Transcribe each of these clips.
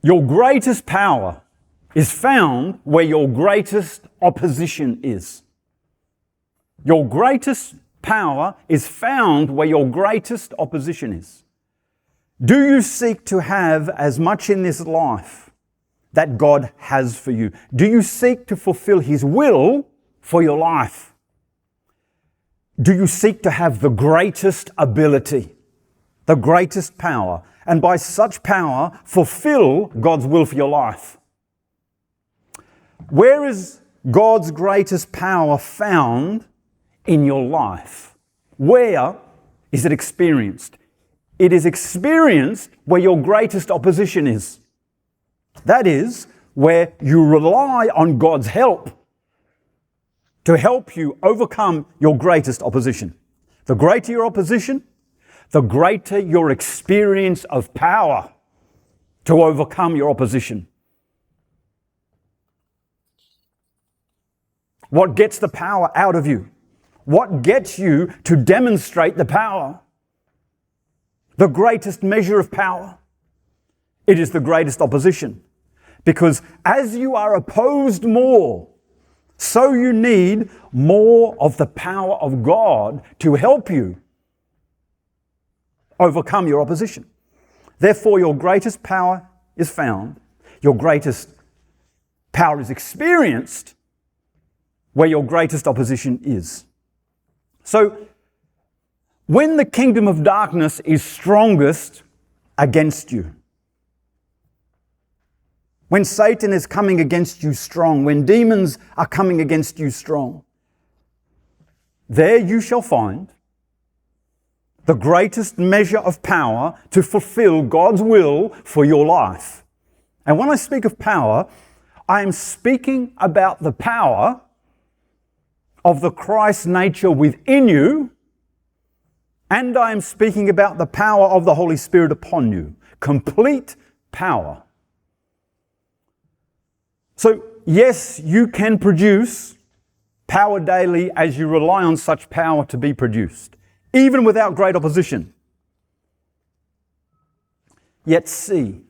Your greatest power is found where your greatest opposition is. Your greatest power is found where your greatest opposition is. Do you seek to have as much in this life that God has for you? Do you seek to fulfill His will for your life? Do you seek to have the greatest ability, the greatest power, and by such power fulfill God's will for your life? Where is God's greatest power found in your life? Where is it experienced? It is experienced where your greatest opposition is. That is, where you rely on God's help to help you overcome your greatest opposition. The greater your opposition, the greater your experience of power to overcome your opposition. What gets the power out of you? What gets you to demonstrate the power? The greatest measure of power. It is the greatest opposition. Because as you are opposed more, so you need more of the power of God to help you overcome your opposition. Therefore, your greatest power is found. Your greatest power is experienced where your greatest opposition is. So, when the kingdom of darkness is strongest against you, when Satan is coming against you strong, when demons are coming against you strong, there you shall find the greatest measure of power to fulfill God's will for your life. And when I speak of power, I am speaking about the power of the Christ nature within you, and I am speaking about the power of the Holy Spirit upon you. Complete power. So, yes, you can produce power daily as you rely on such power to be produced, even without great opposition. Yet see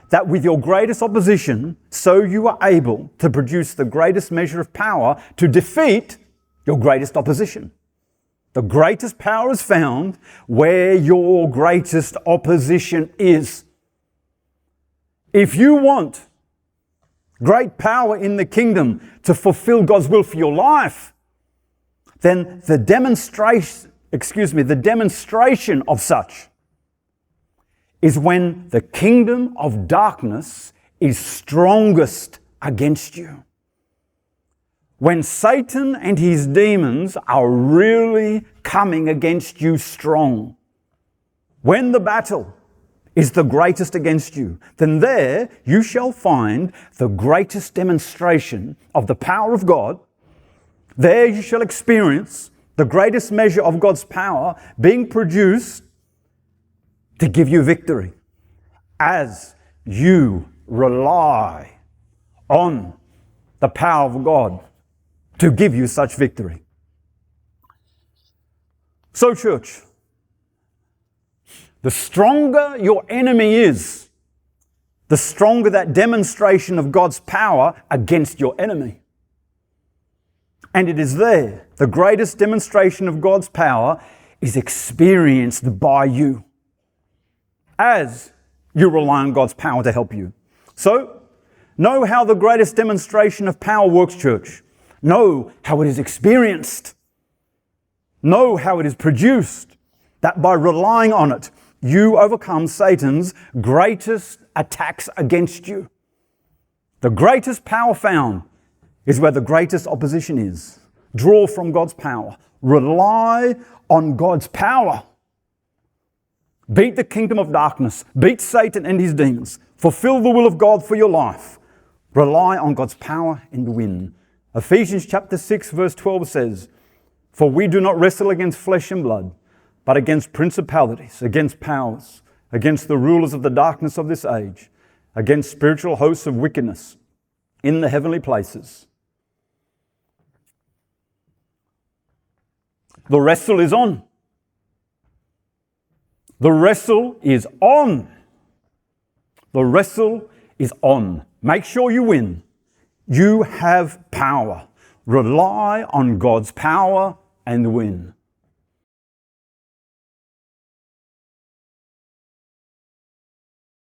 that with your greatest opposition, so you are able to produce the greatest measure of power to defeat your greatest opposition. The greatest power is found where your greatest opposition is. If you want great power in the kingdom to fulfill God's will for your life, then the demonstration of such is when the kingdom of darkness is strongest against you. When Satan and his demons are really coming against you strong. When the battle is the greatest against you, then there you shall find the greatest demonstration of the power of God. There you shall experience the greatest measure of God's power being produced to give you victory as you rely on the power of God to give you such victory. So, church, the stronger your enemy is, the stronger that demonstration of God's power against your enemy. And it is there, the greatest demonstration of God's power is experienced by you as you rely on God's power to help you. So, know how the greatest demonstration of power works, church. Know how it is experienced. Know how it is produced. That by relying on it, you overcome Satan's greatest attacks against you. The greatest power found is where the greatest opposition is. Draw from God's power. Rely on God's power. Beat the kingdom of darkness. Beat Satan and his demons. Fulfill the will of God for your life. Rely on God's power and win. Ephesians chapter 6 verse 12 says, "For we do not wrestle against flesh and blood, but against principalities, against powers, against the rulers of the darkness of this age, against spiritual hosts of wickedness in the heavenly places." The wrestle is on. The wrestle is on. The wrestle is on. Make sure you win. You have power. Rely on God's power and win.